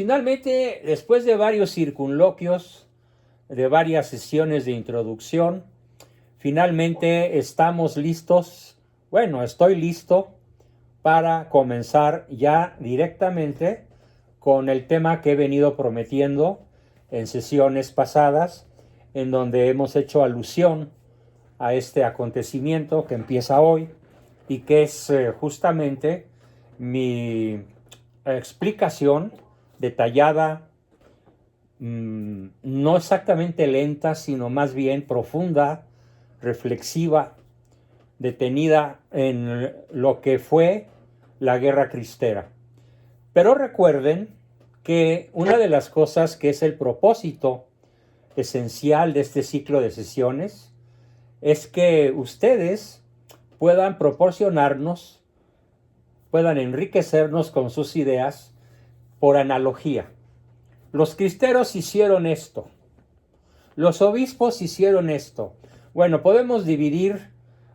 Finalmente, después de varios circunloquios, de varias sesiones de introducción, finalmente estamos listos, bueno, estoy listo para comenzar ya directamente con el tema que he venido prometiendo en sesiones pasadas, en donde hemos hecho alusión a este acontecimiento que empieza hoy y que es justamente mi explicación detallada, no exactamente lenta, sino más bien profunda, reflexiva, detenida en lo que fue la Guerra Cristera. Pero recuerden que una de las cosas que es el propósito esencial de este ciclo de sesiones es que ustedes puedan proporcionarnos, puedan enriquecernos con sus ideas por analogía. Los cristeros hicieron esto, los obispos hicieron esto. Bueno, podemos dividir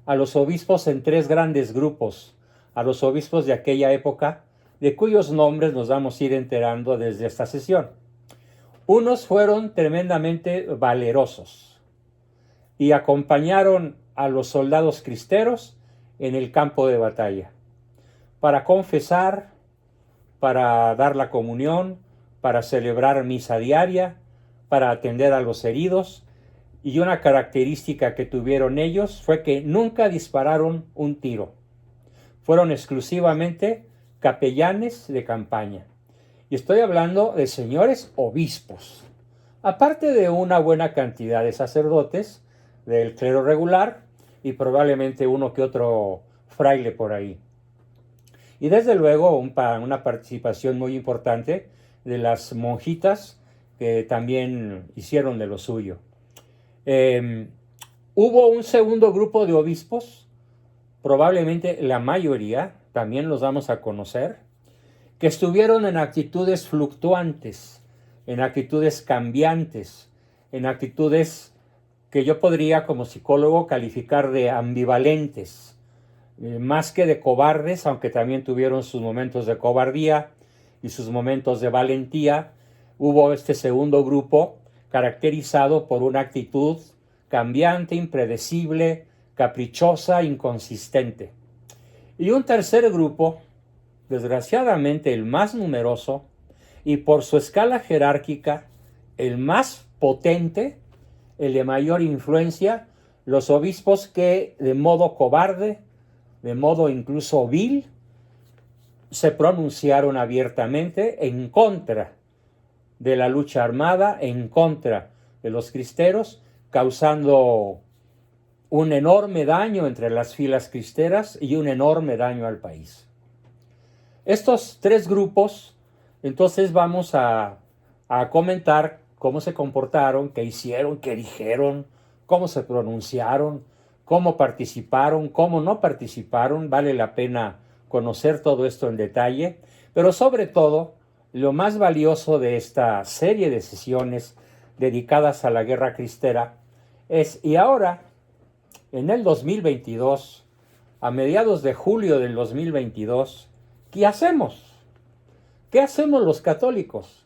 a los obispos en tres grandes grupos, a los obispos de aquella época, de cuyos nombres nos vamos a ir enterando desde esta sesión. Unos fueron tremendamente valerosos y acompañaron a los soldados cristeros en el campo de batalla, para confesar, para dar la comunión, para celebrar misa diaria, para atender a los heridos, y una característica que tuvieron ellos fue que nunca dispararon un tiro. Fueron exclusivamente capellanes de campaña. Y estoy hablando de señores obispos, aparte de una buena cantidad de sacerdotes del clero regular y probablemente uno que otro fraile por ahí. Y desde luego una participación muy importante de las monjitas que también hicieron de lo suyo. Hubo un segundo grupo de obispos, probablemente la mayoría, también los vamos a conocer, que estuvieron en actitudes fluctuantes, en actitudes cambiantes, en actitudes que yo podría como psicólogo calificar de ambivalentes, más que de cobardes, aunque también tuvieron sus momentos de cobardía y sus momentos de valentía. Hubo este segundo grupo caracterizado por una actitud cambiante, impredecible, caprichosa, inconsistente. Y un tercer grupo, desgraciadamente el más numeroso y por su escala jerárquica el más potente, el de mayor influencia, los obispos que de modo cobarde, de modo incluso vil, se pronunciaron abiertamente en contra de la lucha armada, en contra de los cristeros, causando un enorme daño entre las filas cristeras y un enorme daño al país. Estos tres grupos, entonces vamos a comentar cómo se comportaron, qué hicieron, qué dijeron, cómo se pronunciaron, cómo participaron, cómo no participaron. Vale la pena conocer todo esto en detalle, pero sobre todo, lo más valioso de esta serie de sesiones dedicadas a la Guerra Cristera es, y ahora, en el 2022, a mediados de julio del 2022, ¿qué hacemos? ¿Qué hacemos los católicos?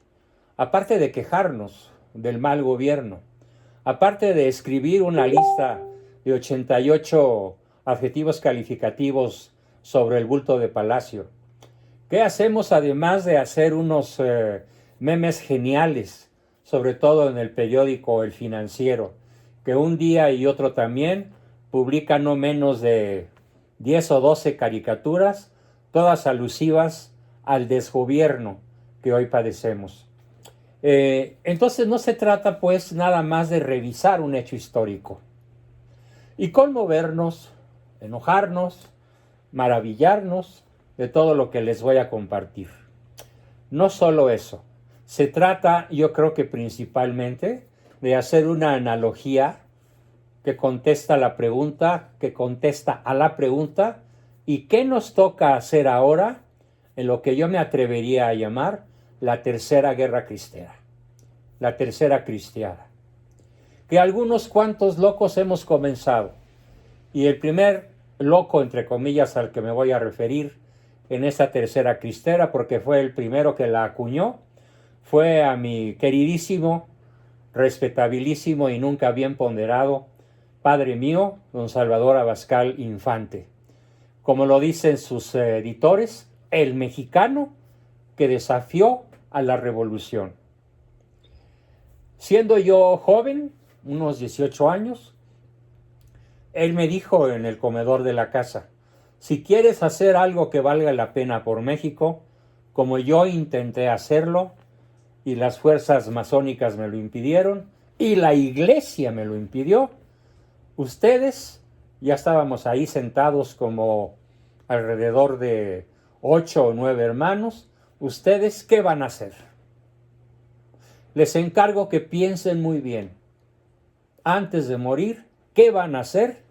Aparte de quejarnos del mal gobierno, aparte de escribir una lista de 88 adjetivos calificativos sobre el bulto de Palacio, ¿qué hacemos además de hacer unos memes geniales, sobre todo en el periódico El Financiero, que un día y otro también publica no menos de 10 o 12 caricaturas, todas alusivas al desgobierno que hoy padecemos? Entonces no se trata pues nada más de revisar un hecho histórico y conmovernos, enojarnos, maravillarnos de todo lo que les voy a compartir. No solo eso, se trata, yo creo que principalmente, de hacer una analogía que contesta a la pregunta, ¿y qué nos toca hacer ahora en lo que yo me atrevería a llamar la tercera guerra cristera, la tercera cristiada? Que algunos cuantos locos hemos comenzado, y el primer loco, entre comillas, al que me voy a referir en esta tercera cristera, porque fue el primero que la acuñó, fue a mi queridísimo, respetabilísimo y nunca bien ponderado padre mío, don Salvador Abascal Infante. Como lo dicen sus editores, el mexicano que desafió a la revolución. Siendo yo joven, unos 18 años, él me dijo en el comedor de la casa: si quieres hacer algo que valga la pena por México, como yo intenté hacerlo, y las fuerzas masónicas me lo impidieron, y la iglesia me lo impidió, ustedes, ya estábamos ahí sentados como alrededor de 8 o 9 hermanos, ¿ustedes qué van a hacer? Les encargo que piensen muy bien, antes de morir, ¿qué van a hacer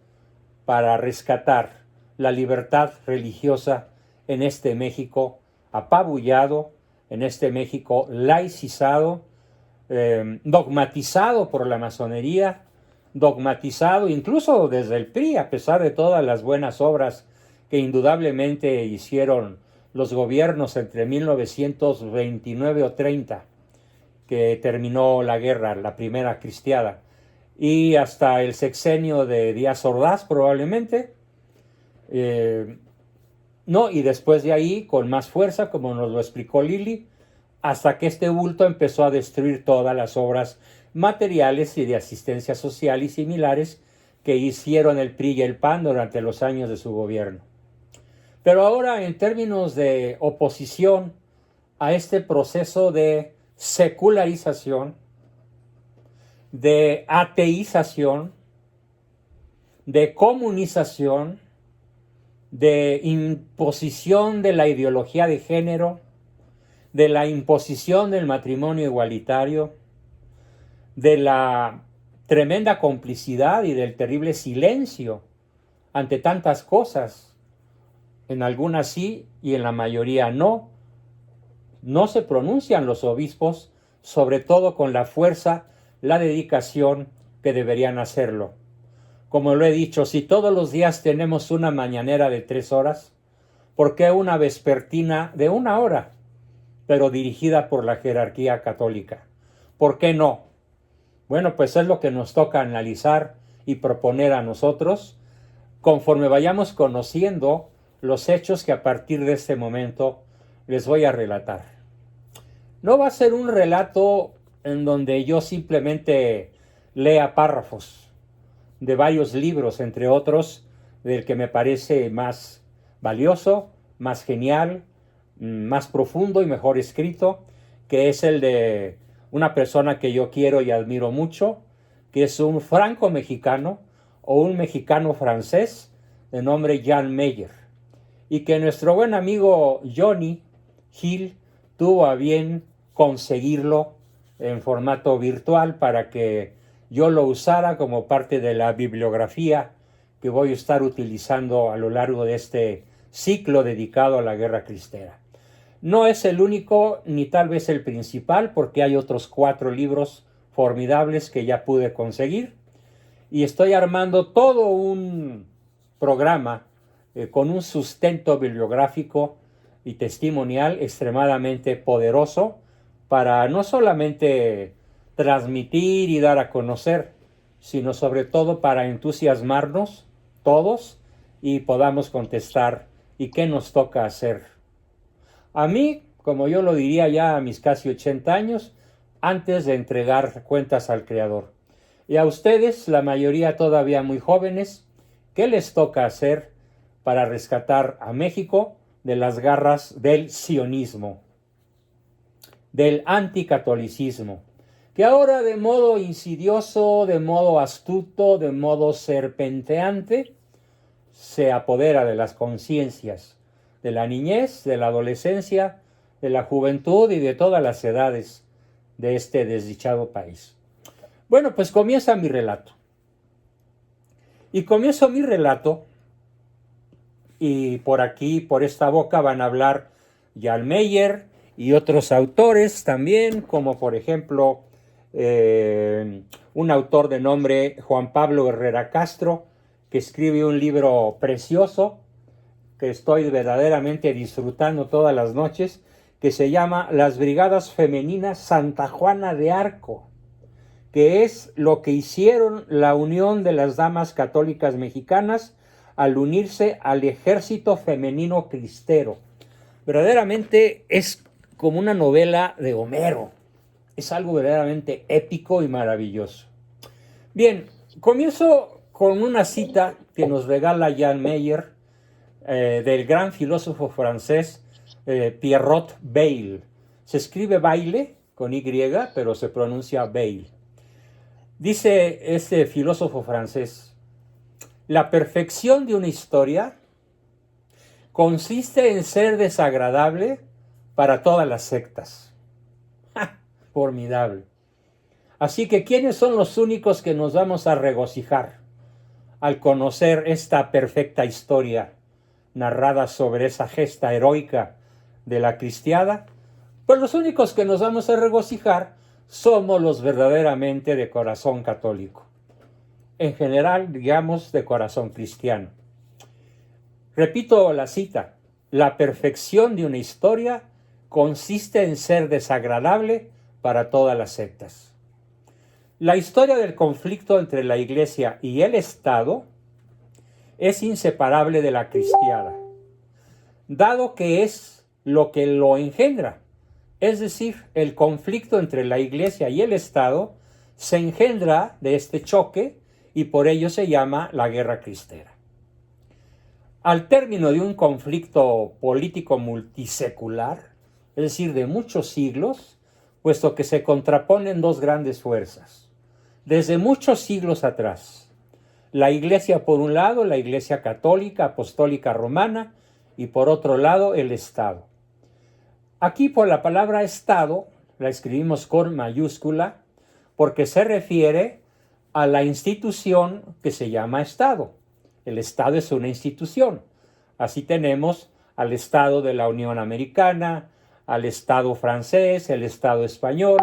para rescatar la libertad religiosa en este México apabullado, en este México laicizado, dogmatizado por la masonería, dogmatizado incluso desde el PRI, a pesar de todas las buenas obras que indudablemente hicieron los gobiernos entre 1929 o 30, que terminó la guerra, la primera cristiada, y hasta el sexenio de Díaz Ordaz probablemente, no, y después de ahí con más fuerza, como nos lo explicó Lili, hasta que este bulto empezó a destruir todas las obras materiales y de asistencia social y similares que hicieron el PRI y el PAN durante los años de su gobierno. Pero ahora, en términos de oposición a este proceso de secularización, de ateización, de comunización, de imposición de la ideología de género, de la imposición del matrimonio igualitario, de la tremenda complicidad y del terrible silencio ante tantas cosas. En algunas sí y en la mayoría no. No se pronuncian los obispos, sobre todo con la fuerza, la dedicación que deberían hacerlo. Como lo he dicho, si todos los días tenemos una mañanera de 3 horas, ¿por qué una vespertina de 1 hora, pero dirigida por la jerarquía católica? ¿Por qué no? Bueno, pues es lo que nos toca analizar y proponer a nosotros conforme vayamos conociendo los hechos que a partir de este momento les voy a relatar. No va a ser un relato en donde yo simplemente lea párrafos de varios libros, entre otros, del que me parece más valioso, más genial, más profundo y mejor escrito, que es el de una persona que yo quiero y admiro mucho, que es un franco-mexicano o un mexicano-francés de nombre Jan Meyer, y que nuestro buen amigo Johnny Hill tuvo a bien conseguirlo en formato virtual para que yo lo usara como parte de la bibliografía que voy a estar utilizando a lo largo de este ciclo dedicado a la Guerra Cristera. No es el único ni tal vez el principal, porque hay otros 4 libros formidables que ya pude conseguir, y estoy armando todo un programa con un sustento bibliográfico y testimonial extremadamente poderoso para no solamente transmitir y dar a conocer, sino sobre todo para entusiasmarnos todos y podamos contestar ¿y qué nos toca hacer? A mí, como yo lo diría ya a mis casi 80 años, antes de entregar cuentas al Creador. Y a ustedes, la mayoría todavía muy jóvenes, ¿qué les toca hacer para rescatar a México de las garras del sionismo, del anticatolicismo, que ahora de modo insidioso, de modo astuto, de modo serpenteante, se apodera de las conciencias de la niñez, de la adolescencia, de la juventud y de todas las edades de este desdichado país? Bueno, pues comienza mi relato. Y comienzo mi relato, y por aquí, por esta boca, van a hablar Jan Meyer y otros autores también, como por ejemplo un autor de nombre Juan Pablo Herrera Castro, que escribe un libro precioso que estoy verdaderamente disfrutando todas las noches, que se llama las Brigadas Femeninas Santa Juana de Arco, que es lo que hicieron la Unión de las Damas Católicas Mexicanas al unirse al Ejército Femenino Cristero. Verdaderamente es como una novela de Homero. Es algo verdaderamente épico y maravilloso. Bien, comienzo con una cita que nos regala Jan Meyer del gran filósofo francés Pierrot Bayle. Se escribe Bayle con Y, pero se pronuncia Bayle. Dice este filósofo francés: la perfección de una historia consiste en ser desagradable para todas las sectas. ¡Ja! Formidable. Así que, ¿quiénes son los únicos que nos vamos a regocijar al conocer esta perfecta historia narrada sobre esa gesta heroica de la cristiada? Pues los únicos que nos vamos a regocijar somos los verdaderamente de corazón católico. En general, digamos, de corazón cristiano. Repito la cita: la perfección de una historia consiste en ser desagradable para todas las sectas. La historia del conflicto entre la Iglesia y el Estado es inseparable de la cristiada, dado que es lo que lo engendra. Es decir, el conflicto entre la Iglesia y el Estado se engendra de este choque y por ello se llama la Guerra Cristera. Al término de un conflicto político multisecular, es decir, de muchos siglos, puesto que se contraponen dos grandes fuerzas, desde muchos siglos atrás, la Iglesia por un lado, la Iglesia católica, apostólica romana, y por otro lado el Estado. Aquí por la palabra Estado la escribimos con mayúscula porque se refiere a la institución que se llama Estado. El Estado es una institución. Así tenemos al Estado de la Unión Americana, al Estado francés, el Estado español,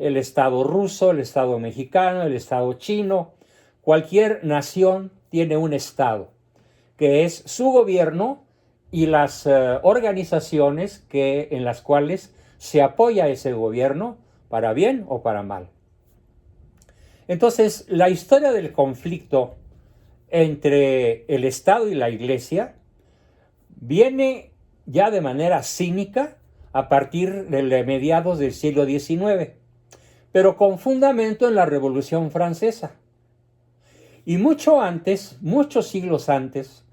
el Estado ruso, el Estado mexicano, el Estado chino. Cualquier nación tiene un Estado, que es su gobierno y las organizaciones en las cuales se apoya ese gobierno, para bien o para mal. Entonces, la historia del conflicto entre el Estado y la Iglesia viene ya de manera cínica a partir de mediados del siglo XIX, pero con fundamento en la Revolución Francesa. Y mucho antes, muchos siglos antes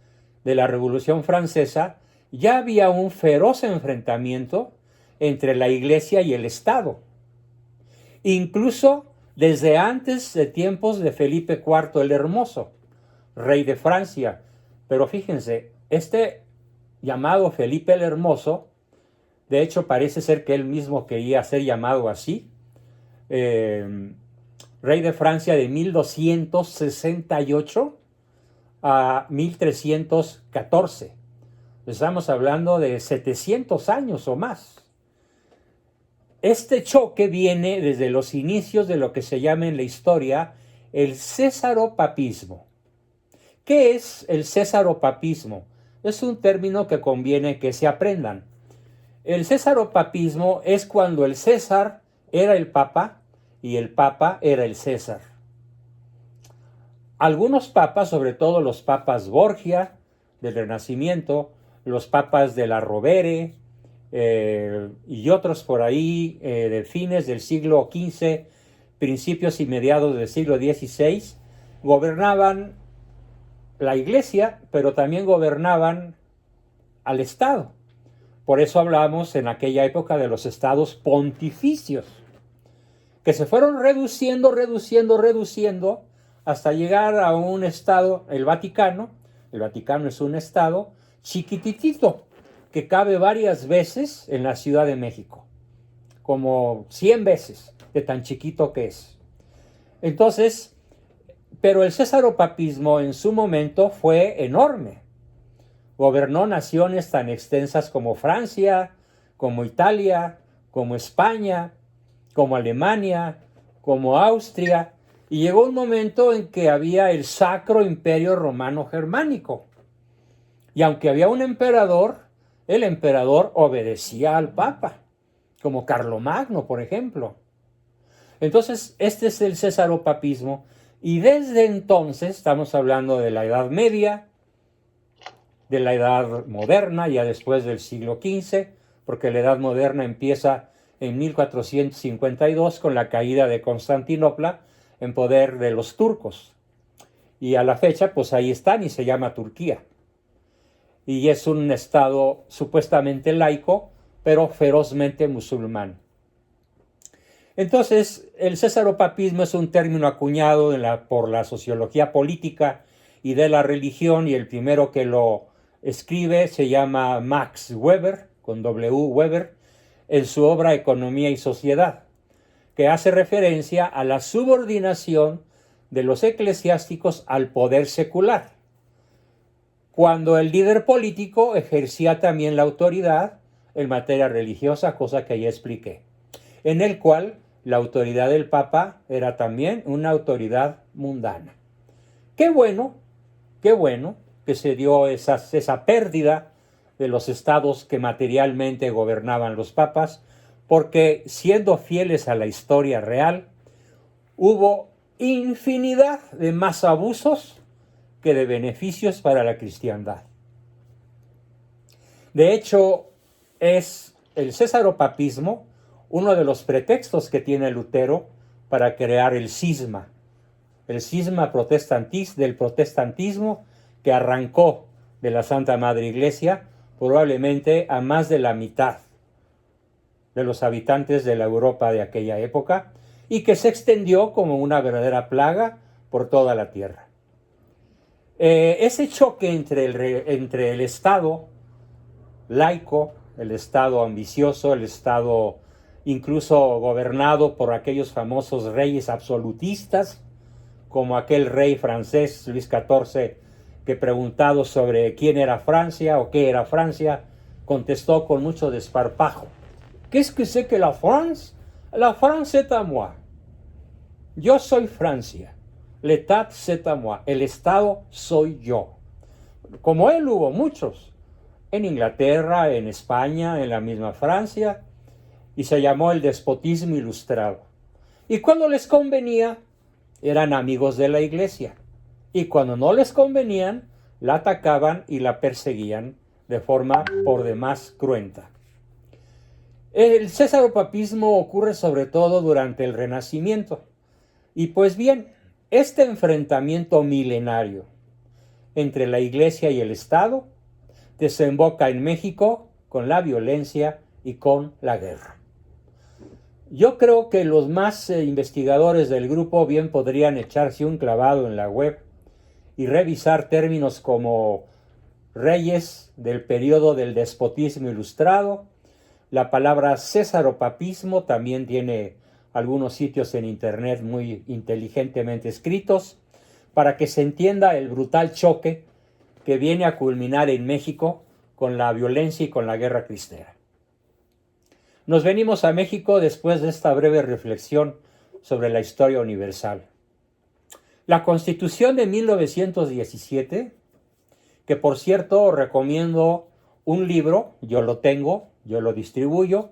de la Revolución Francesa, ya había un feroz enfrentamiento entre la Iglesia y el Estado. Incluso desde antes de tiempos de Felipe IV el Hermoso, rey de Francia. Pero fíjense, este llamado Felipe el Hermoso, de hecho parece ser que él mismo quería ser llamado así, rey de Francia de 1268 a 1314. Estamos hablando de 700 años o más. Este choque viene desde los inicios de lo que se llama en la historia el césaropapismo. ¿Qué es el césaropapismo? Es un término que conviene que se aprendan. El césaropapismo es cuando el César era el Papa y el Papa era el César. Algunos papas, sobre todo los papas Borgia del Renacimiento, los papas de la Rovere y otros por ahí de fines del siglo XV, principios y mediados del siglo XVI, gobernaban la Iglesia, pero también gobernaban al Estado. Por eso hablamos en aquella época de los estados pontificios, que se fueron reduciendo hasta llegar a un estado, el Vaticano. El Vaticano es un estado chiquititito que cabe varias veces en la Ciudad de México, como 100 veces de tan chiquito que es. Entonces, pero el césaropapismo en su momento fue enorme. Gobernó naciones tan extensas como Francia, como Italia, como España, como Alemania, como Austria, y llegó un momento en que había el Sacro Imperio Romano Germánico. Y aunque había un emperador, el emperador obedecía al papa, como Carlomagno, por ejemplo. Entonces, este es el cesaropapismo, y desde entonces, estamos hablando de la Edad Media, de la Edad Moderna, ya después del siglo XV, porque la Edad Moderna empieza en 1452 con la caída de Constantinopla en poder de los turcos. Y a la fecha, pues ahí están y se llama Turquía. Y es un estado supuestamente laico, pero ferozmente musulmán. Entonces, el cesaropapismo es un término acuñado por la sociología política y de la religión, y el primero que lo escribe se llama Max Weber, con W. Weber, en su obra Economía y Sociedad, que hace referencia a la subordinación de los eclesiásticos al poder secular, cuando el líder político ejercía también la autoridad en materia religiosa, cosa que ya expliqué, en el cual la autoridad del Papa era también una autoridad mundana. Qué bueno que se dio esa pérdida de los estados que materialmente gobernaban los papas, porque siendo fieles a la historia real, hubo infinidad de más abusos que de beneficios para la cristiandad. De hecho, es el cesaropapismo uno de los pretextos que tiene Lutero para crear el cisma del protestantismo, que arrancó de la Santa Madre Iglesia probablemente a más de la mitad de los habitantes de la Europa de aquella época, y que se extendió como una verdadera plaga por toda la tierra. Ese choque entre el Estado laico, el Estado ambicioso, el Estado incluso gobernado por aquellos famosos reyes absolutistas, como aquel rey francés Luis XIV, que preguntado sobre quién era Francia o qué era Francia, contestó con mucho desparpajo: ¿Qu'est-ce que c'est que la France? La France c'est à moi. Yo soy Francia. L'État c'est à moi. El Estado soy yo. Como él hubo muchos, en Inglaterra, en España, en la misma Francia, y se llamó el despotismo ilustrado. Y cuando les convenía, eran amigos de la Iglesia, y cuando no les convenían, la atacaban y la perseguían de forma por demás cruenta. El cesaropapismo ocurre sobre todo durante el Renacimiento, y pues bien, este enfrentamiento milenario entre la Iglesia y el Estado desemboca en México con la violencia y con la guerra. Yo creo que los más investigadores del grupo bien podrían echarse un clavado en la web y revisar términos como reyes del periodo del despotismo ilustrado. La palabra cesaropapismo también tiene algunos sitios en internet muy inteligentemente escritos, para que se entienda el brutal choque que viene a culminar en México con la violencia y con la guerra cristera. Nos venimos a México después de esta breve reflexión sobre la historia universal. La Constitución de 1917, que por cierto recomiendo un libro, yo lo tengo, yo lo distribuyo,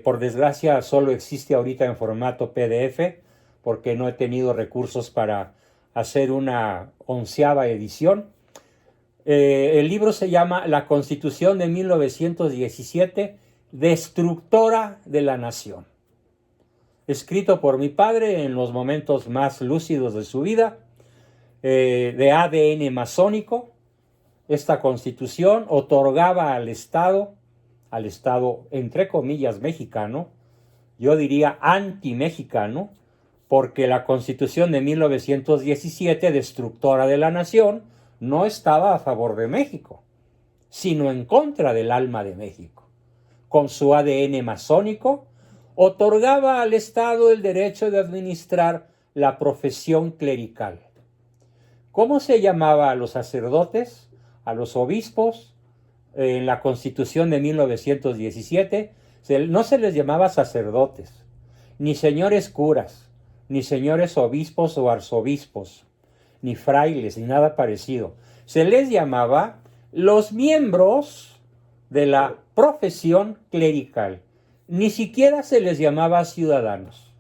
por desgracia solo existe ahorita en formato PDF, porque no he tenido recursos para hacer una 11ª edición. El libro se llama La Constitución de 1917, Destructora de la Nación. Escrito por mi padre en los momentos más lúcidos de su vida, de ADN masónico. Esta Constitución otorgaba al Estado entre comillas mexicano, yo diría anti-mexicano, porque la Constitución de 1917, destructora de la nación, no estaba a favor de México, sino en contra del alma de México. Con su ADN masónico, otorgaba al Estado el derecho de administrar la profesión clerical. ¿Cómo se llamaba a los sacerdotes, a los obispos? En la Constitución de 1917 no se les llamaba sacerdotes, ni señores curas, ni señores obispos o arzobispos, ni frailes, ni nada parecido. Se les llamaba los miembros de la profesión clerical. Ni siquiera se les llamaba ciudadanos.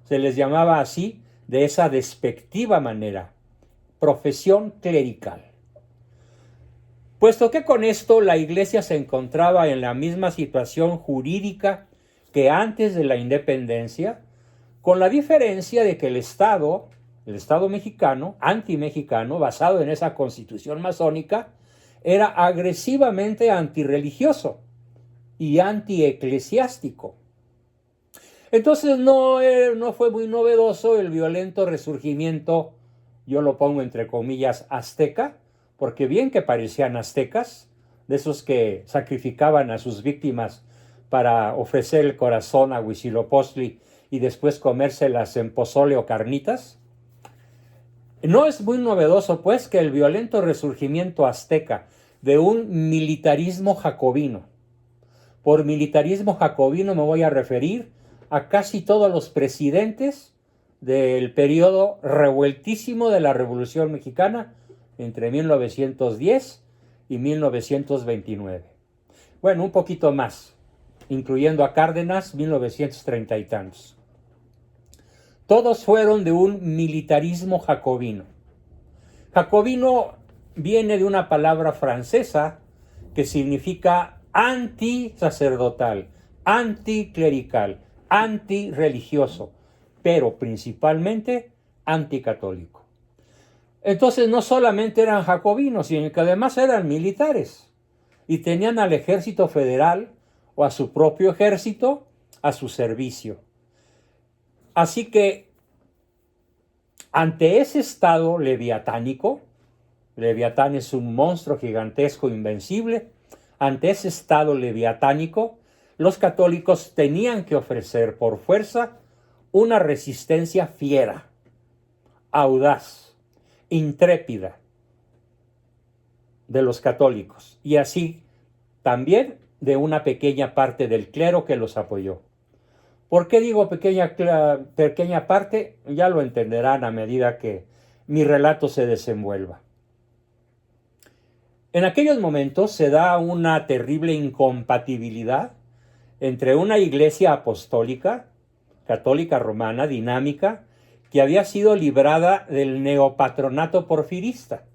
Se les llamaba así, de esa despectiva manera, profesión clerical. Puesto que con esto la Iglesia se encontraba en la misma situación jurídica que antes de la independencia, con la diferencia de que el Estado mexicano, antimexicano, basado en esa constitución masónica, era agresivamente antirreligioso y antieclesiástico. Entonces no fue muy novedoso el violento resurgimiento, yo lo pongo entre comillas, azteca, porque bien que parecían aztecas, de esos que sacrificaban a sus víctimas para ofrecer el corazón a Huitzilopochtli y después comérselas en pozole o carnitas. No es muy novedoso, pues, que el violento resurgimiento azteca de un militarismo jacobino. Por militarismo jacobino me voy a referir a casi todos los presidentes del periodo revueltísimo de la Revolución Mexicana entre 1910 y 1929. Bueno, un poquito más, incluyendo a Cárdenas, 1930 y tantos. Todos fueron de un militarismo jacobino. Jacobino viene de una palabra francesa que significa antisacerdotal, anticlerical, antirreligioso, pero principalmente anticatólico. Entonces no solamente eran jacobinos, sino que además eran militares y tenían al ejército federal o a su propio ejército a su servicio. Así que ante ese estado leviatánico, Leviatán es un monstruo gigantesco, invencible, ante ese estado leviatánico, los católicos tenían que ofrecer por fuerza una resistencia fiera, audaz, intrépida de los católicos, y así también de una pequeña parte del clero que los apoyó. ¿Por qué digo pequeña parte? Ya lo entenderán a medida que mi relato se desenvuelva. En aquellos momentos se da una terrible incompatibilidad entre una iglesia apostólica, católica romana, dinámica, que había sido librada del neopatronato porfirista.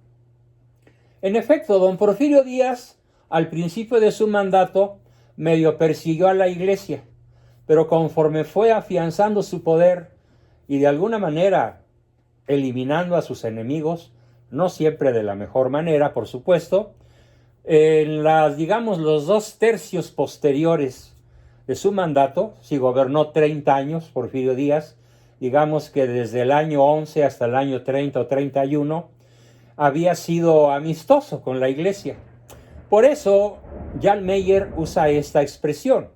En efecto, don Porfirio Díaz, al principio de su mandato, medio persiguió a la iglesia, pero conforme fue afianzando su poder y de alguna manera eliminando a sus enemigos, no siempre de la mejor manera, por supuesto, en los 2 tercios posteriores de su mandato, si gobernó 30 años, Porfirio Díaz, digamos que desde el año 11 hasta el año 30 o 31, había sido amistoso con la iglesia. Por eso, Jan Meyer usa esta expresión.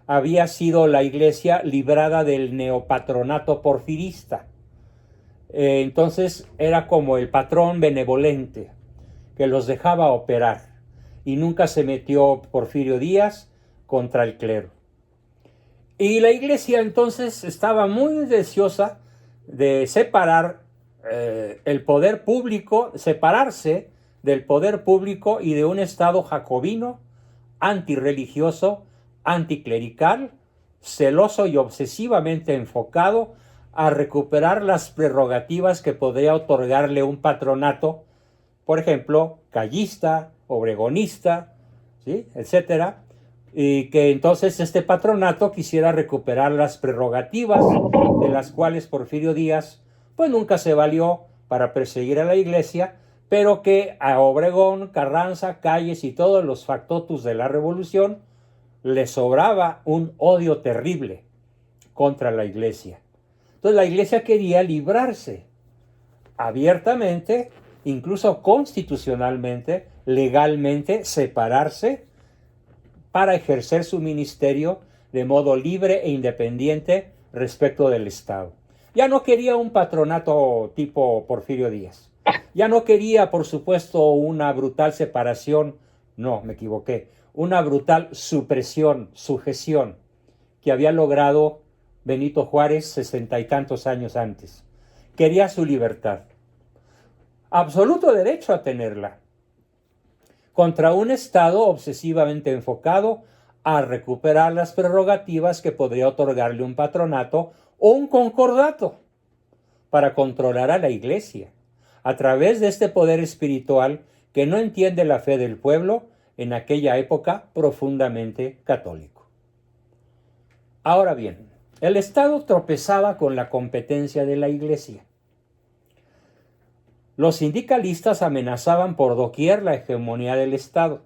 Había sido la iglesia librada del neopatronato porfirista. Entonces era como el patrón benevolente que los dejaba operar y nunca se metió Porfirio Díaz contra el clero. Y la iglesia entonces estaba muy deseosa de separar el poder público, separarse del poder público y de un estado jacobino, antirreligioso, anticlerical, celoso y obsesivamente enfocado a recuperar las prerrogativas que podría otorgarle un patronato, por ejemplo, callista, obregonista, ¿sí?, etcétera, y que entonces este patronato quisiera recuperar las prerrogativas de las cuales Porfirio Díaz pues nunca se valió para perseguir a la iglesia, pero que a Obregón, Carranza, Calles y todos los factotus de la revolución le sobraba un odio terrible contra la iglesia. Entonces la iglesia quería librarse abiertamente, incluso constitucionalmente, legalmente, separarse para ejercer su ministerio de modo libre e independiente respecto del Estado. Ya no quería un patronato tipo Porfirio Díaz. Ya no quería, por supuesto, una brutal separación. No, me equivoqué. Una brutal supresión, sujeción, que había logrado Benito Juárez 60 y tantos años antes. Quería su libertad. Absoluto derecho a tenerla. contra un Estado obsesivamente enfocado a recuperar las prerrogativas que podría otorgarle un patronato o un concordato para controlar a la Iglesia, a través de este poder espiritual que no entiende la fe del pueblo en aquella época profundamente católico. Ahora bien, el Estado tropezaba con la competencia de la Iglesia. Los sindicalistas amenazaban por doquier la hegemonía del Estado.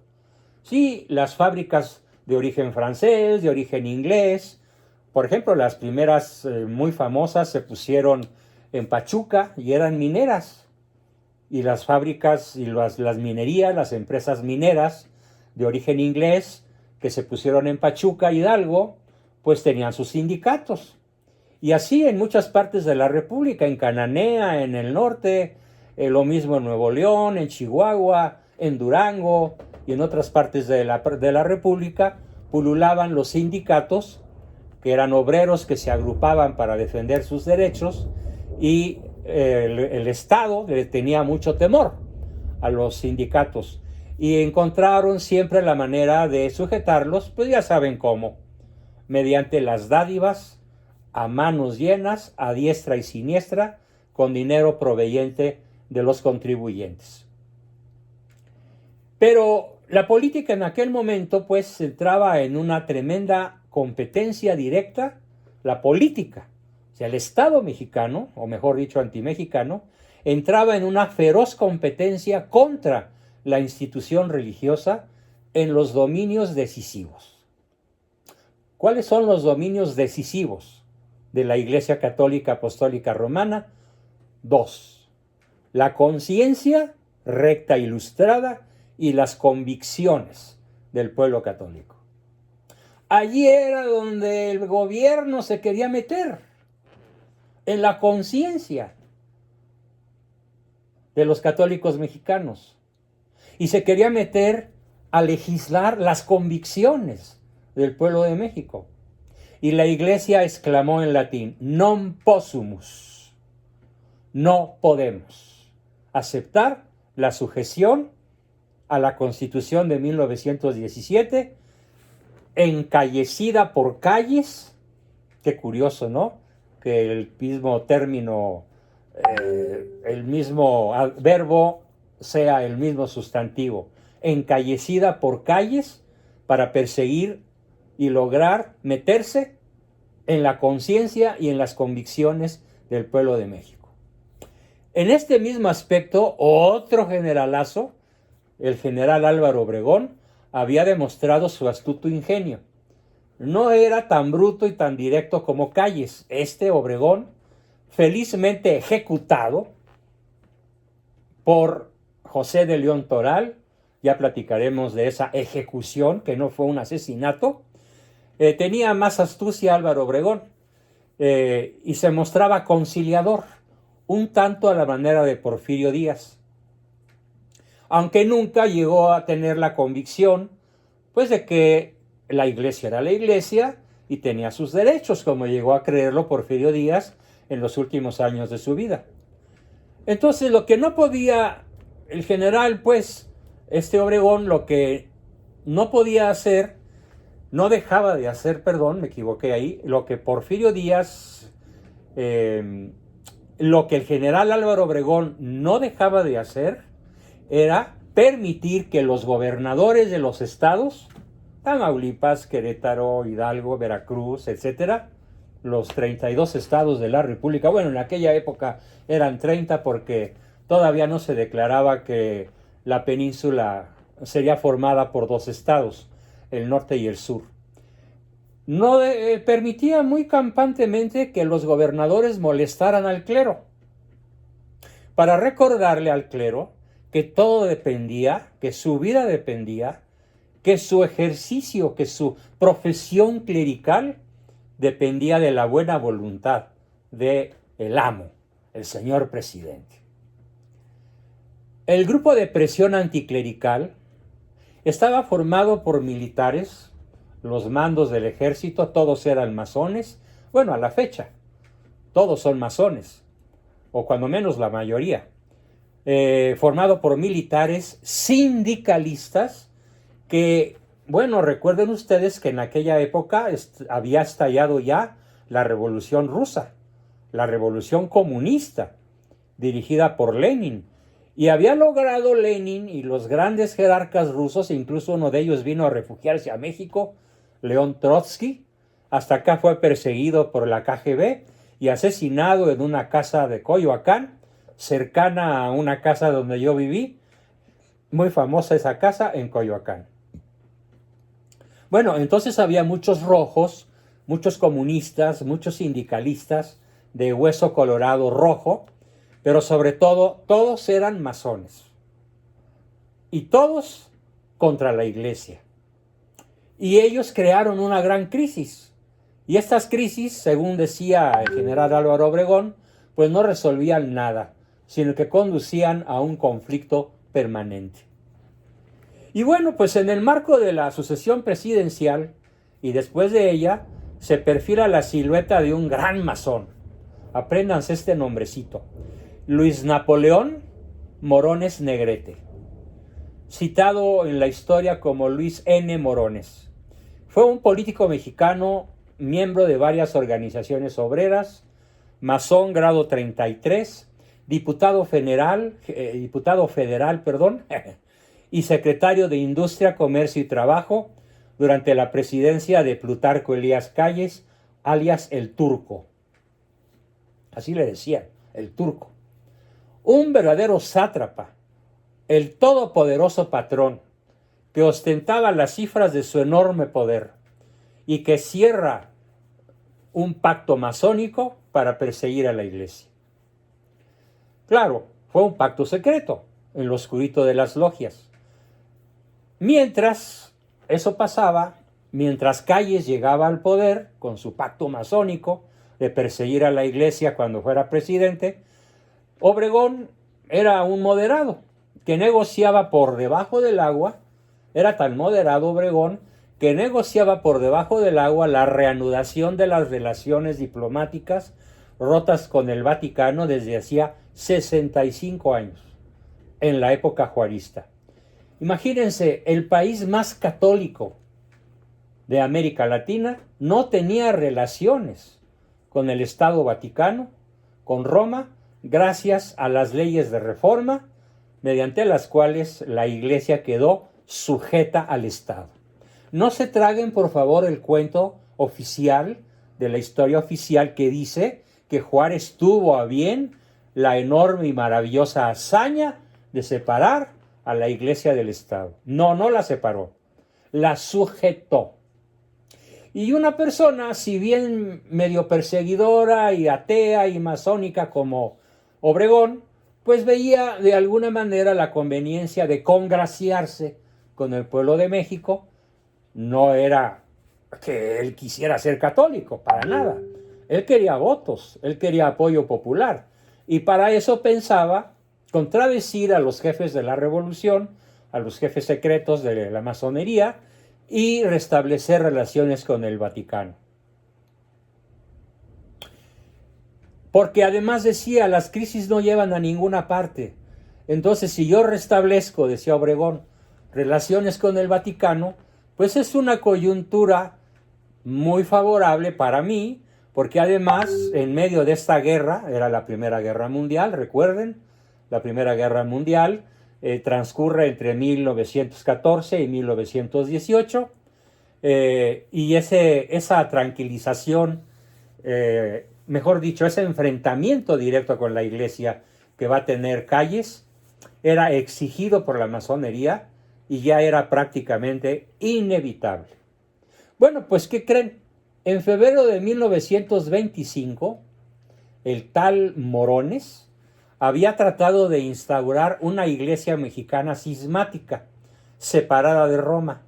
Sí, las fábricas de origen francés, de origen inglés, por ejemplo, las primeras muy famosas se pusieron en Pachuca y eran mineras. Y las fábricas y las minerías, las empresas mineras de origen inglés que se pusieron en Pachuca, Hidalgo, pues tenían sus sindicatos. Y así en muchas partes de la República, en Cananea, en el norte, lo mismo en Nuevo León, en Chihuahua, en Durango y en otras partes de la República, pululaban los sindicatos, que eran obreros que se agrupaban para defender sus derechos, y el Estado le tenía mucho temor a los sindicatos y encontraron siempre la manera de sujetarlos, pues ya saben cómo, mediante las dádivas a manos llenas, a diestra y siniestra, con dinero proveniente de los contribuyentes. Pero la política en aquel momento pues entraba en una tremenda competencia directa, la política. O sea, el Estado mexicano, o mejor dicho, antimexicano, entraba en una feroz competencia contra la institución religiosa en los dominios decisivos. ¿Cuáles son los dominios decisivos de la Iglesia Católica Apostólica Romana? 2. La conciencia recta, ilustrada, y las convicciones del pueblo católico. Allí era donde el gobierno se quería meter, en la conciencia de los católicos mexicanos, y se quería meter a legislar las convicciones del pueblo de México. Y la Iglesia exclamó en latín: non possumus, no podemos aceptar la sujeción a la Constitución de 1917, encallecida por calles. Qué curioso, ¿no? Que el mismo término, el mismo verbo sea el mismo sustantivo, encallecida por calles para perseguir y lograr meterse en la conciencia y en las convicciones del pueblo de México. En este mismo aspecto, otro generalazo, el general Álvaro Obregón, había demostrado su astuto ingenio. No era tan bruto y tan directo como Calles. Este Obregón, felizmente ejecutado por José de León Toral, ya platicaremos de esa ejecución, que no fue un asesinato, tenía más astucia Álvaro Obregón y se mostraba conciliador, un tanto a la manera de Porfirio Díaz, aunque nunca llegó a tener la convicción pues de que la Iglesia era la Iglesia y tenía sus derechos, como llegó a creerlo Porfirio Díaz en los últimos años de su vida. Entonces, lo que no podía el general, pues, Obregón, lo que no podía hacer, no dejaba de hacer, perdón, me equivoqué ahí, lo que Porfirio Díaz, lo que el general Álvaro Obregón no dejaba de hacer, era permitir que los gobernadores de los estados, Tamaulipas, Querétaro, Hidalgo, Veracruz, etcétera, los 32 estados de la República, bueno, en aquella época eran 30 porque todavía no se declaraba que la península sería formada por 2 estados, el norte y el sur. No permitía muy campantemente que los gobernadores molestaran al clero, para recordarle al clero que todo dependía, que su vida dependía, que su ejercicio, que su profesión clerical dependía de la buena voluntad del amo, el señor presidente. El grupo de presión anticlerical estaba formado por militares, los mandos del ejército, todos eran masones, bueno, a la fecha, todos son masones, o cuando menos la mayoría. formado por militares sindicalistas que, bueno, recuerden ustedes que en aquella época había estallado ya la Revolución Rusa, la Revolución Comunista, dirigida por Lenin. Y había logrado Lenin y los grandes jerarcas rusos, incluso uno de ellos vino a refugiarse a México, León Trotsky, hasta acá fue perseguido por la KGB y asesinado en una casa de Coyoacán, cercana a una casa donde yo viví, muy famosa esa casa en Coyoacán. Bueno, entonces había muchos rojos, muchos comunistas, muchos sindicalistas de hueso colorado rojo, pero sobre todo, todos eran masones. Y todos contra la iglesia. Y ellos crearon una gran crisis. Y estas crisis, según decía el general Álvaro Obregón, pues no resolvían nada, sino que conducían a un conflicto permanente. Y bueno, pues en el marco de la sucesión presidencial y después de ella, se perfila la silueta de un gran masón. Apréndanse este nombrecito. Luis Napoleón Morones Negrete, citado en la historia como Luis N. Morones. Fue un político mexicano, miembro de varias organizaciones obreras, masón grado 33, diputado federal, y secretario de Industria, Comercio y Trabajo durante la presidencia de Plutarco Elías Calles, alias el Turco. Así le decían, el Turco. Un verdadero sátrapa, el todopoderoso patrón, que ostentaba las cifras de su enorme poder y que cierra un pacto masónico para perseguir a la iglesia. Claro, fue un pacto secreto, en lo oscurito de las logias. Mientras eso pasaba, mientras Calles llegaba al poder con su pacto masónico de perseguir a la iglesia cuando fuera presidente, Obregón era un moderado que negociaba por debajo del agua. Era tan moderado Obregón que negociaba por debajo del agua la reanudación de las relaciones diplomáticas rotas con el Vaticano desde hacía 65 años, en la época juarista. Imagínense, el país más católico de América Latina no tenía relaciones con el Estado Vaticano, con Roma, gracias a las leyes de reforma, mediante las cuales la Iglesia quedó sujeta al Estado. No se traguen, por favor, el cuento oficial de la historia oficial que dice que Juárez tuvo a bien la enorme y maravillosa hazaña de separar a la Iglesia del Estado. No, no la separó, la sujetó. Y una persona, si bien medio perseguidora y atea y masónica como Obregón, pues veía de alguna manera la conveniencia de congraciarse con el pueblo de México. No era que él quisiera ser católico, para nada. Él quería votos, él quería apoyo popular. Y para eso pensaba contradecir a los jefes de la revolución, a los jefes secretos de la masonería, y restablecer relaciones con el Vaticano. Porque además decía, las crisis no llevan a ninguna parte. Entonces, si yo restablezco, decía Obregón, relaciones con el Vaticano, pues es una coyuntura muy favorable para mí, porque además, en medio de esta guerra, era la Primera Guerra Mundial, recuerden, la Primera Guerra Mundial transcurre entre 1914 y 1918, y esa tranquilización, mejor dicho, ese enfrentamiento directo con la iglesia que va a tener Calles, era exigido por la masonería y ya era prácticamente inevitable. Bueno, pues, ¿qué creen? En febrero de 1925, el tal Morones había tratado de instaurar una iglesia mexicana cismática, separada de Roma.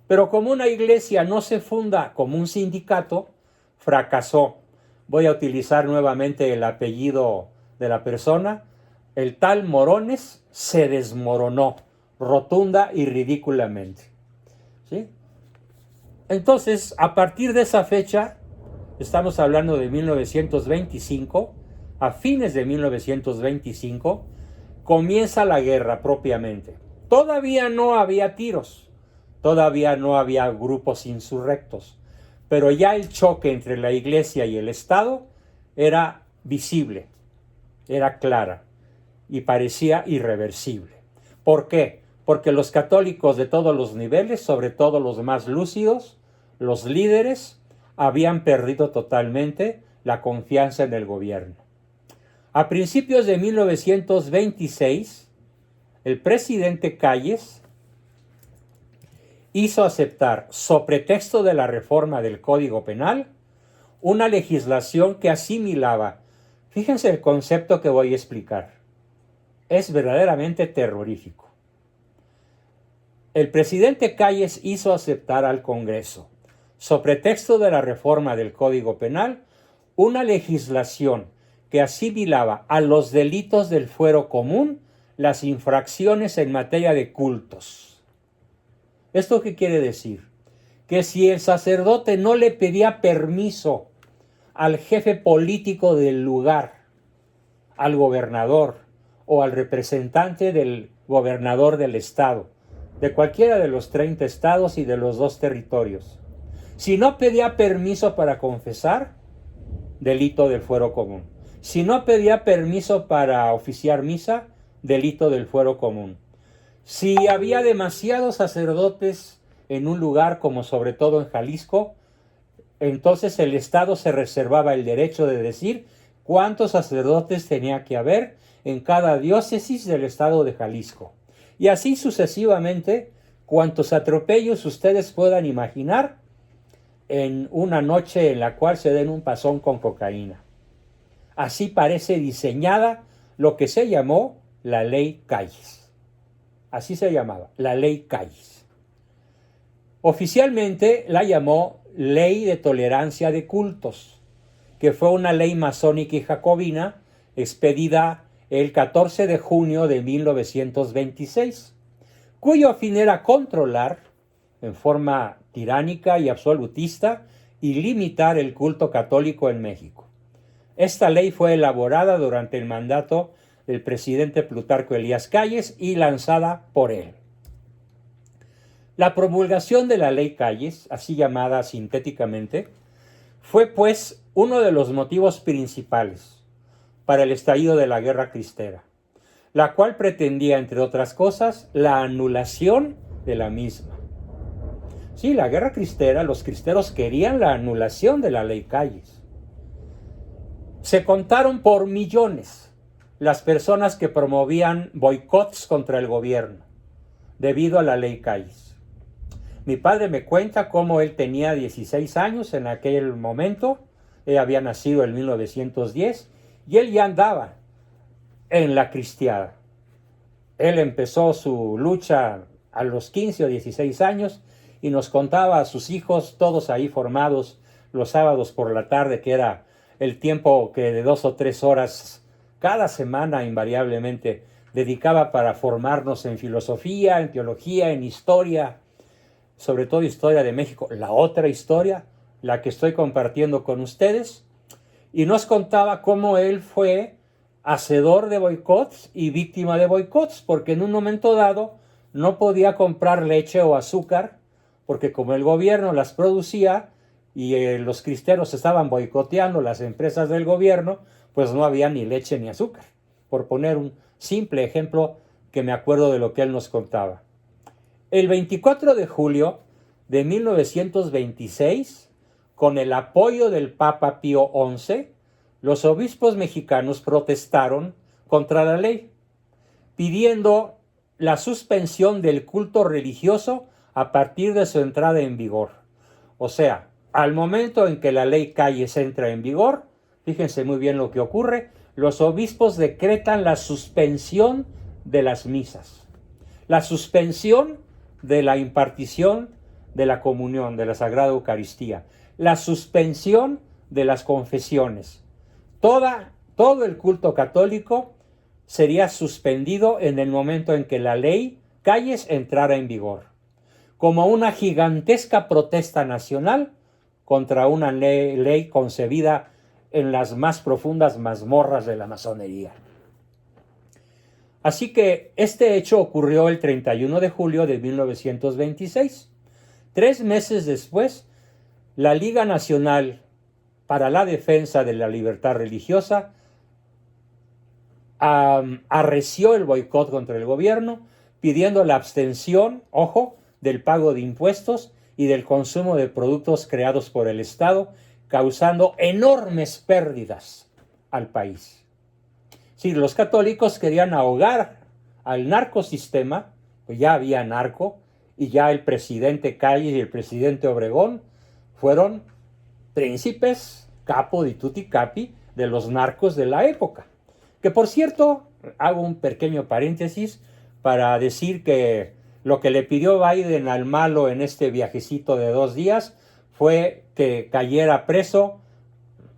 Pero como una iglesia no se funda como un sindicato, fracasó. Voy a utilizar nuevamente el apellido de la persona. El tal Morones se desmoronó, rotunda y ridículamente. ¿Sí? Entonces, a partir de esa fecha, estamos hablando de 1925, a fines de 1925, comienza la guerra propiamente. Todavía no había tiros, todavía no había grupos insurrectos, pero ya el choque entre la iglesia y el Estado era visible, era clara y parecía irreversible. ¿Por qué? Porque los católicos de todos los niveles, sobre todo los más lúcidos, los líderes, habían perdido totalmente la confianza en el gobierno. A principios de 1926, el presidente Calles hizo aceptar, so pretexto de la reforma del Código Penal, una legislación que asimilaba, fíjense el concepto que voy a explicar, es verdaderamente terrorífico. El presidente Calles hizo aceptar al Congreso, so pretexto de la reforma del Código Penal, una legislación que asimilaba a los delitos del fuero común las infracciones en materia de cultos. ¿Esto qué quiere decir? Que si el sacerdote no le pedía permiso al jefe político del lugar, al gobernador o al representante del gobernador del estado, de cualquiera de los 30 estados y de los 2 territorios, si no pedía permiso para confesar, delito del fuero común. Si no pedía permiso para oficiar misa, delito del fuero común. Si había demasiados sacerdotes en un lugar, como sobre todo en Jalisco, entonces el Estado se reservaba el derecho de decir cuántos sacerdotes tenía que haber en cada diócesis del estado de Jalisco. Y así sucesivamente, cuantos atropellos ustedes puedan imaginar en una noche en la cual se den un pasón con cocaína. Así parece diseñada lo que se llamó la Ley Calles. Así se llamaba, la Ley Calles. Oficialmente la llamó Ley de Tolerancia de Cultos, que fue una ley masónica y jacobina expedida el 14 de junio de 1926, cuyo fin era controlar, en forma tiránica y absolutista, y limitar el culto católico en México. Esta ley fue elaborada durante el mandato del presidente Plutarco Elías Calles y lanzada por él. La promulgación de la Ley Calles, así llamada sintéticamente, fue pues uno de los motivos principales para el estallido de la Guerra Cristera, la cual pretendía, entre otras cosas, la anulación de la misma. Sí, la Guerra Cristera, los cristeros querían la anulación de la Ley Calles. Se contaron por millones las personas que promovían boicots contra el gobierno debido a la Ley Calles. Mi padre me cuenta cómo él tenía 16 años en aquel momento, él había nacido en 1910 y él ya andaba en la cristiada. Él empezó su lucha a los 15 o 16 años y nos contaba a sus hijos, todos ahí formados, los sábados por la tarde, que era el tiempo que de 2 o 3 horas cada semana invariablemente dedicaba para formarnos en filosofía, en teología, en historia, sobre todo historia de México, la otra historia, la que estoy compartiendo con ustedes, y nos contaba cómo él fue hacedor de boicots y víctima de boicots, porque en un momento dado no podía comprar leche o azúcar, porque como el gobierno las producía y los cristeros estaban boicoteando las empresas del gobierno, pues no había ni leche ni azúcar, por poner un simple ejemplo que me acuerdo de lo que él nos contaba. El 24 de julio de 1926, con el apoyo del Papa Pío XI, los obispos mexicanos protestaron contra la ley, pidiendo la suspensión del culto religioso a partir de su entrada en vigor. O sea, al momento en que la Ley Calles entra en vigor, fíjense muy bien lo que ocurre, los obispos decretan la suspensión de las misas, la suspensión de la impartición de la comunión, de la Sagrada Eucaristía, la suspensión de las confesiones. Todo el culto católico sería suspendido en el momento en que la Ley Calles entrara en vigor, como una gigantesca protesta nacional contra una ley concebida en las más profundas mazmorras de la masonería. Así que este hecho ocurrió el 31 de julio de 1926. 3 meses después, la Liga Nacional para la Defensa de la Libertad Religiosa arreció el boicot contra el gobierno, pidiendo la abstención, ojo, del pago de impuestos y del consumo de productos creados por el Estado, causando enormes pérdidas al país. Sí, los católicos querían ahogar al narcosistema, pues ya había narco, y ya el presidente Calles y el presidente Obregón fueron príncipes, capo di tutti capi, de los narcos de la época. Que por cierto, hago un pequeño paréntesis para decir que lo que le pidió Biden al malo en este viajecito de 2 días fue que cayera preso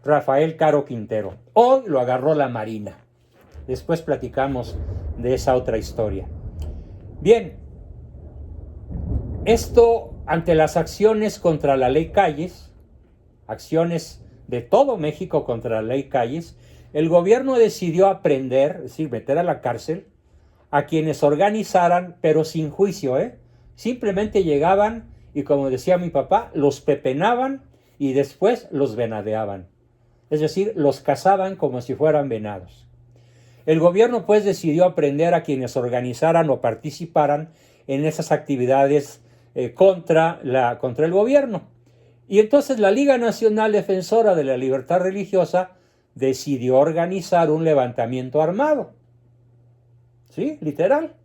Rafael Caro Quintero. Hoy lo agarró la Marina. Después platicamos de esa otra historia. Bien, esto ante las acciones contra la ley Calles, acciones de todo México contra la ley Calles, el gobierno decidió aprender, es decir, meter a la cárcel a quienes organizaran, pero sin juicio, simplemente llegaban y, como decía mi papá, los pepenaban y después los venadeaban. Es decir, los cazaban como si fueran venados. El gobierno pues decidió aprender a quienes organizaran o participaran en esas actividades contra el gobierno. Y entonces la Liga Nacional Defensora de la Libertad Religiosa decidió organizar un levantamiento armado. Sí, literal,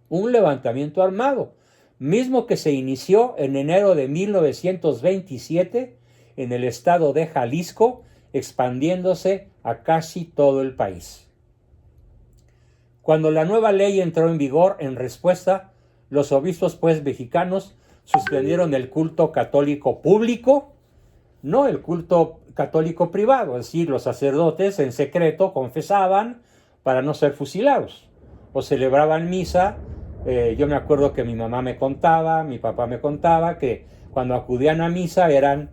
un levantamiento armado, mismo que se inició en enero de 1927 en el estado de Jalisco, expandiéndose a casi todo el país. Cuando la nueva ley entró en vigor, en respuesta, los obispos pues mexicanos suspendieron el culto católico público, no el culto católico privado, es decir, los sacerdotes en secreto confesaban para no ser fusilados o celebraban misa. Yo me acuerdo que mi mamá me contaba, mi papá me contaba que cuando acudían a misa eran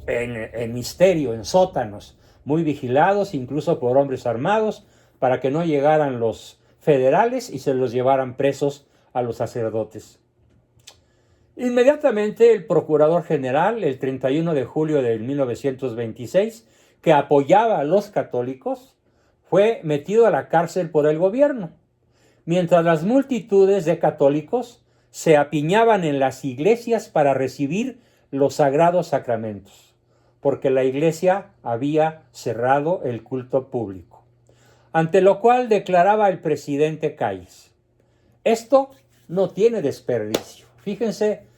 en misterio, en sótanos, muy vigilados incluso por hombres armados para que no llegaran los federales y se los llevaran presos a los sacerdotes. Inmediatamente el procurador general, el 31 de julio de 1926, que apoyaba a los católicos, fue metido a la cárcel por el gobierno, mientras las multitudes de católicos se apiñaban en las iglesias para recibir los sagrados sacramentos, porque la iglesia había cerrado el culto público. Ante lo cual declaraba el presidente Calles: esto no tiene desperdicio. Fíjense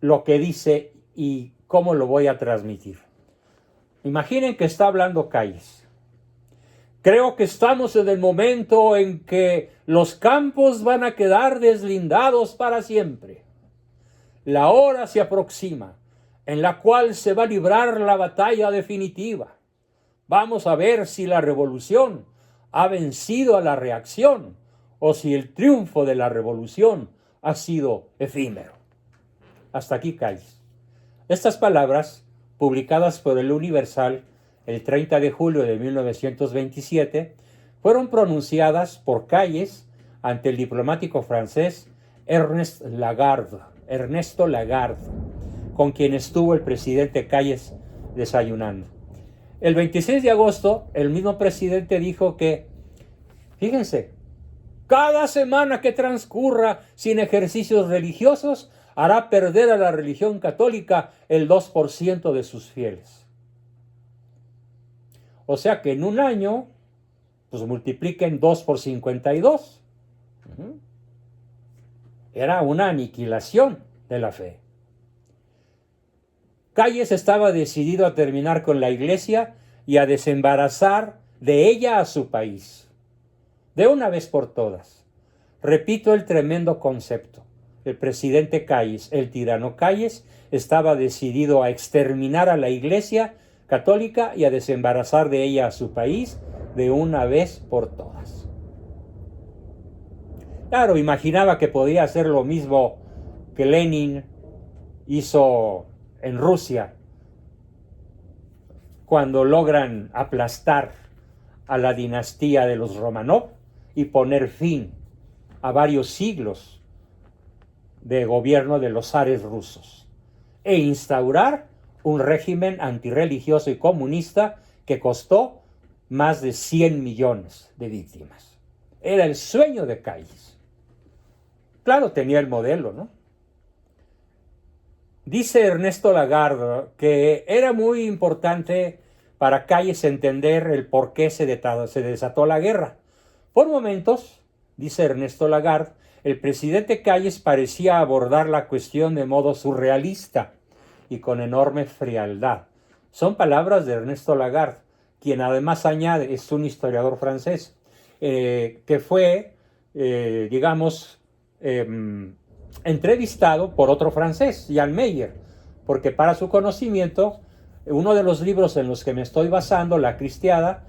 lo que dice y cómo lo voy a transmitir. Imaginen que está hablando Calles. Creo que estamos en el momento en que los campos van a quedar deslindados para siempre. La hora se aproxima en la cual se va a librar la batalla definitiva. Vamos a ver si la revolución ha vencido a la reacción o si el triunfo de la revolución ha sido efímero. Hasta aquí Calles. Estas palabras, publicadas por el Universal el 30 de julio de 1927, fueron pronunciadas por Calles ante el diplomático francés Ernesto Lagarde, con quien estuvo el presidente Calles desayunando. El 26 de agosto, el mismo presidente dijo que, fíjense, cada semana que transcurra sin ejercicios religiosos hará perder a la religión católica el 2% de sus fieles. O sea que en un año, pues multipliquen 2 por 52. Era una aniquilación de la fe. Calles estaba decidido a terminar con la iglesia y a desembarazar de ella a su país, de una vez por todas. Repito el tremendo concepto. El presidente Calles, el tirano Calles, estaba decidido a exterminar a la iglesia católica y a desembarazar de ella a su país de una vez por todas. Claro, imaginaba que podía hacer lo mismo que Lenin hizo en Rusia cuando logran aplastar a la dinastía de los Romanov y poner fin a varios siglos de gobierno de los zares rusos e instaurar un régimen antirreligioso y comunista que costó más de 100 millones de víctimas. Era el sueño de Calles. Claro, tenía el modelo, ¿no? Dice Ernesto Lagarde que era muy importante para Calles entender el por qué se desató la guerra. Por momentos, dice Ernesto Lagarde, el presidente Calles parecía abordar la cuestión de modo surrealista y con enorme frialdad. Son palabras de Ernesto Lagarde, quien además añade, es un historiador francés, que fue, entrevistado por otro francés, Jan Meyer, porque para su conocimiento, uno de los libros en los que me estoy basando, La Cristiada,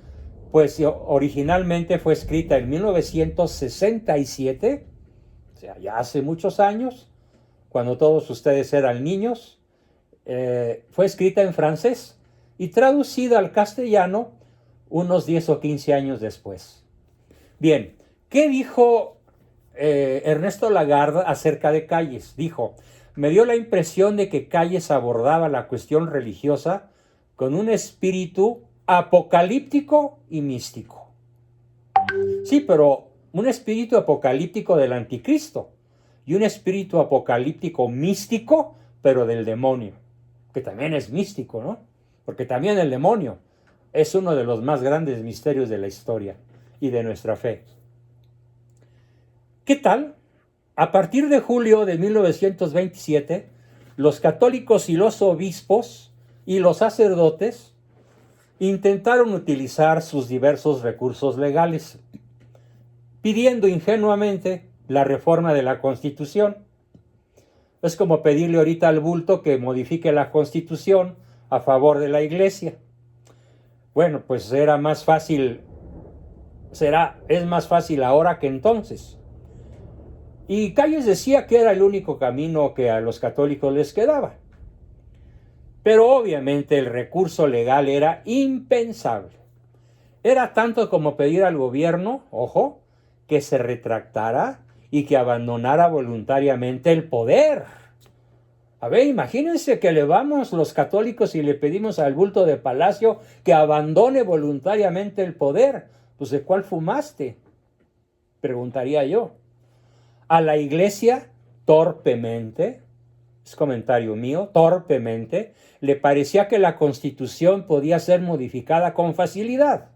pues originalmente fue escrita en 1967, o sea, ya hace muchos años, cuando todos ustedes eran niños, fue escrita en francés y traducida al castellano unos 10 o 15 años después. Bien, ¿qué dijo Ernesto Lagarde acerca de Calles? Dijo, me dio la impresión de que Calles abordaba la cuestión religiosa con un espíritu apocalíptico y místico. Sí, pero un espíritu apocalíptico del anticristo y un espíritu apocalíptico místico, pero del demonio, que también es místico, ¿no? Porque también el demonio es uno de los más grandes misterios de la historia y de nuestra fe. ¿Qué tal? A partir de julio de 1927, los católicos y los obispos y los sacerdotes intentaron utilizar sus diversos recursos legales, pidiendo ingenuamente la reforma de la Constitución. Es como pedirle ahorita al bulto que modifique la Constitución a favor de la Iglesia. Bueno, pues es más fácil ahora que entonces. Y Calles decía que era el único camino que a los católicos les quedaba. Pero obviamente el recurso legal era impensable. Era tanto como pedir al gobierno, ojo, que se retractara y que abandonara voluntariamente el poder. A ver, imagínense que le vamos los católicos y le pedimos al bulto de Palacio que abandone voluntariamente el poder. Pues ¿de cuál fumaste? Preguntaría yo. A la Iglesia, torpemente, es comentario mío, torpemente, le parecía que la Constitución podía ser modificada con facilidad.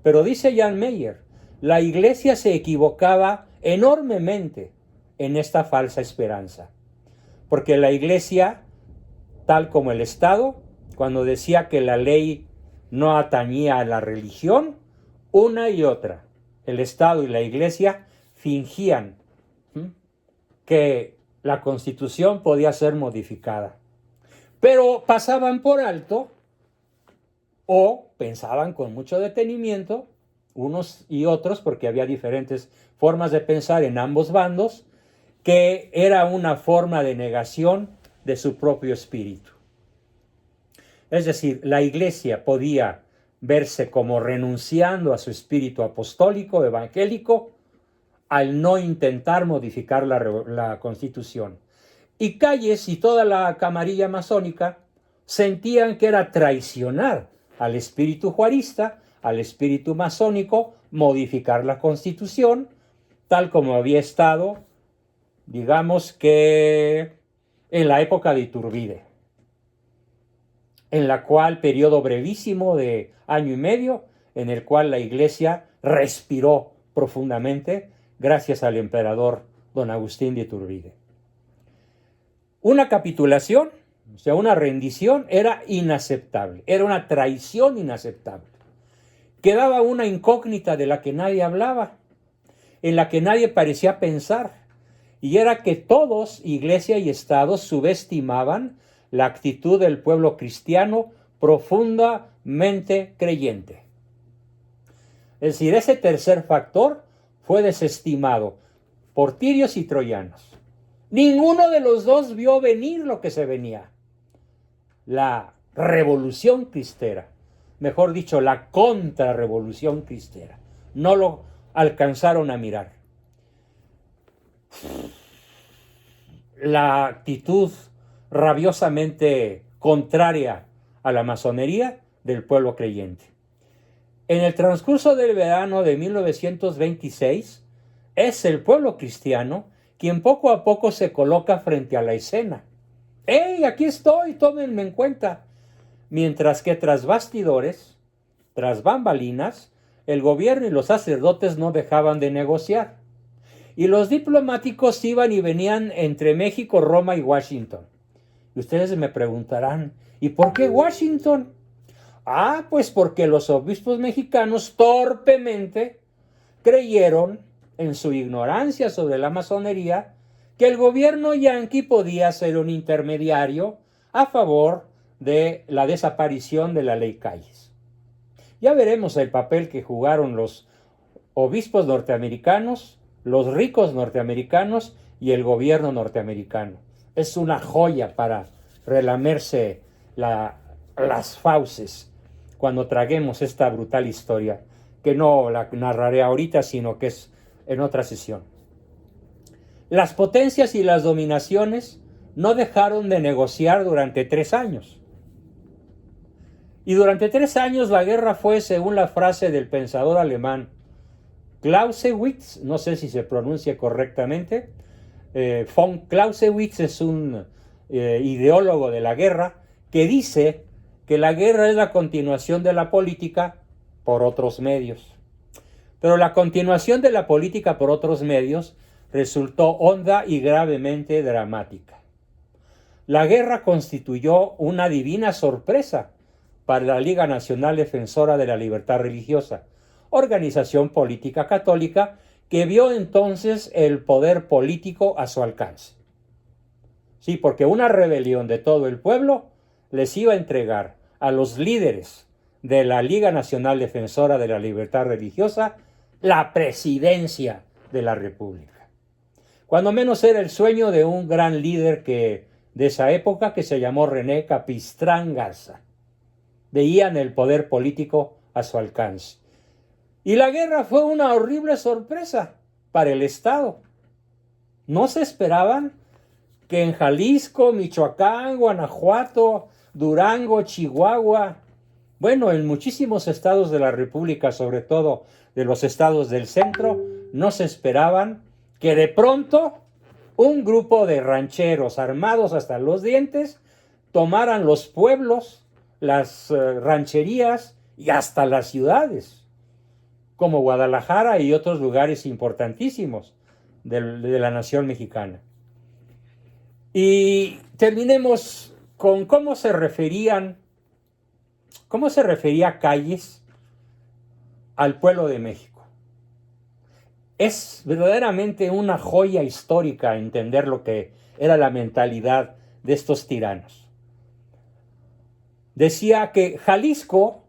Pero dice Jan Meyer, la Iglesia se equivocaba enormemente en esta falsa esperanza. Porque la Iglesia, tal como el Estado, cuando decía que la ley no atañía a la religión, una y otra, el Estado y la Iglesia fingían que la Constitución podía ser modificada. Pero pasaban por alto o pensaban con mucho detenimiento, unos y otros, porque había diferentes formas de pensar en ambos bandos, que era una forma de negación de su propio espíritu. Es decir, la Iglesia podía verse como renunciando a su espíritu apostólico, evangélico, al no intentar modificar la Constitución. Y Calles y toda la camarilla masónica sentían que era traicionar al espíritu juarista, al espíritu masónico, modificar la Constitución, tal como había estado, digamos que en la época de Iturbide, en la cual, periodo brevísimo de año y medio, en el cual la Iglesia respiró profundamente gracias al emperador don Agustín de Iturbide. Una capitulación, o sea, una rendición, era inaceptable, era una traición inaceptable. Quedaba una incógnita de la que nadie hablaba, en la que nadie parecía pensar, y era que todos, Iglesia y Estado, subestimaban la actitud del pueblo cristiano profundamente creyente. Es decir, ese tercer factor fue desestimado por tirios y troyanos. Ninguno de los dos vio venir lo que se venía. La revolución cristera, mejor dicho, la contrarrevolución cristera. No lo alcanzaron a mirar. La actitud rabiosamente contraria a la masonería del pueblo creyente. En el transcurso del verano de 1926, es el pueblo cristiano quien poco a poco se coloca frente a la escena. ¡Hey, aquí estoy! Tómenme en cuenta. Mientras que tras bastidores, tras bambalinas, el gobierno y los sacerdotes no dejaban de negociar. Y los diplomáticos iban y venían entre México, Roma y Washington. Y ustedes me preguntarán, ¿y por qué Washington? Pues porque los obispos mexicanos torpemente creyeron, en su ignorancia sobre la masonería, que el gobierno yanqui podía ser un intermediario a favor de la desaparición de la ley Calles. Ya veremos el papel que jugaron los obispos norteamericanos, los ricos norteamericanos y el gobierno norteamericano. Es una joya para relamerse las fauces cuando traguemos esta brutal historia, que no la narraré ahorita, sino que es en otra sesión. Las potencias y las dominaciones no dejaron de negociar durante 3 años. Y durante 3 años la guerra fue, según la frase del pensador alemán Clausewitz, no sé si se pronuncia correctamente, von Clausewitz es un ideólogo de la guerra que dice que la guerra es la continuación de la política por otros medios. Pero la continuación de la política por otros medios resultó honda y gravemente dramática. La guerra constituyó una divina sorpresa para la Liga Nacional Defensora de la Libertad Religiosa, organización política católica que vio entonces el poder político a su alcance. Sí, porque una rebelión de todo el pueblo les iba a entregar a los líderes de la Liga Nacional Defensora de la Libertad Religiosa la presidencia de la República. Cuando menos era el sueño de un gran líder de esa época que se llamó René Capistrán Garza. Veían el poder político a su alcance. Y la guerra fue una horrible sorpresa para el Estado. No se esperaban que en Jalisco, Michoacán, Guanajuato, Durango, Chihuahua, en muchísimos estados de la República, sobre todo de los estados del centro, no se esperaban que de pronto un grupo de rancheros armados hasta los dientes tomaran los pueblos, las rancherías y hasta las ciudades, como Guadalajara y otros lugares importantísimos de la nación mexicana. Y terminemos con cómo se refería Calles al pueblo de México. Es verdaderamente una joya histórica entender lo que era la mentalidad de estos tiranos. Decía que Jalisco,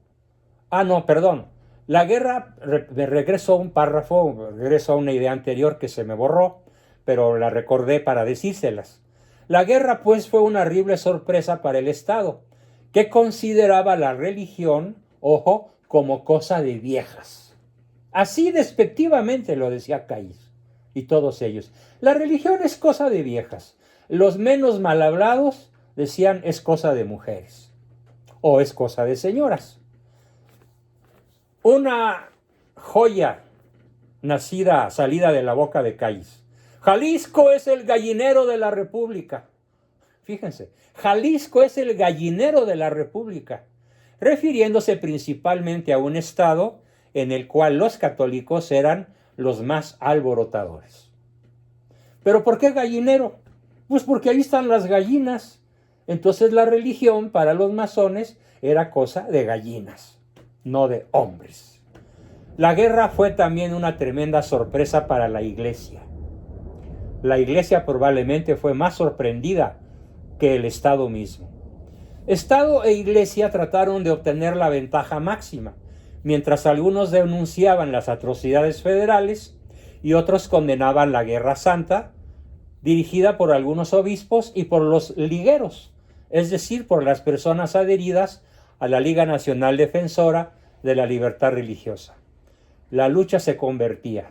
la guerra, regreso a un párrafo, regreso a una idea anterior que se me borró, pero la recordé para decírselas. La guerra, pues, fue una horrible sorpresa para el Estado, que consideraba la religión, ojo, como cosa de viejas. Así despectivamente lo decía Calles y todos ellos. La religión es cosa de viejas. Los menos mal hablados decían es cosa de mujeres o es cosa de señoras. Una joya salida de la boca de Calles. Jalisco es el gallinero de la República. Fíjense, Jalisco es el gallinero de la República, refiriéndose principalmente a un estado en el cual los católicos eran los más alborotadores. ¿Pero por qué gallinero? Pues porque ahí están las gallinas. Entonces la religión para los masones era cosa de gallinas, no de hombres. La guerra fue también una tremenda sorpresa para la Iglesia. La Iglesia probablemente fue más sorprendida que el Estado mismo. Estado e Iglesia trataron de obtener la ventaja máxima, mientras algunos denunciaban las atrocidades federales y otros condenaban la Guerra Santa, dirigida por algunos obispos y por los ligueros, es decir, por las personas adheridas a la Liga Nacional Defensora de la Libertad Religiosa. la lucha se convertía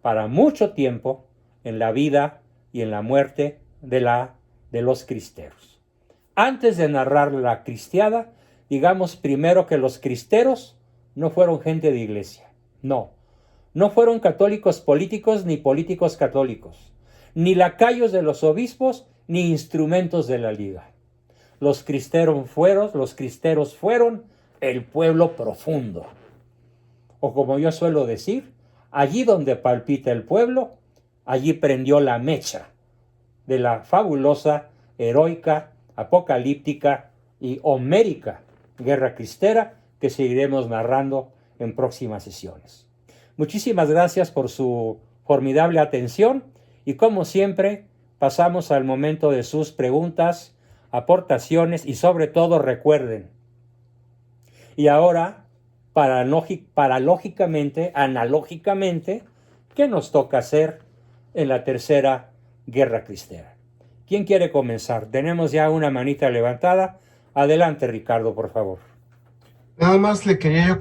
para mucho tiempo en la vida y en la muerte de los cristeros. Antes de narrar la cristiada, digamos primero que los cristeros no fueron gente de iglesia. No fueron católicos políticos ni políticos católicos, ni lacayos de los obispos ni instrumentos de la liga. Los cristeros fueron el pueblo profundo. O como yo suelo decir, allí donde palpita el pueblo, allí prendió la mecha de la fabulosa, heroica, apocalíptica y homérica guerra cristera que seguiremos narrando en próximas sesiones. Muchísimas gracias por su formidable atención y como siempre pasamos al momento de sus preguntas, aportaciones y sobre todo recuerden. Y ahora, analógicamente, ¿qué nos toca hacer en la tercera guerra cristera? ¿Quién quiere comenzar? Tenemos ya una manita levantada. Adelante, Ricardo, por favor. Nada más le quería yo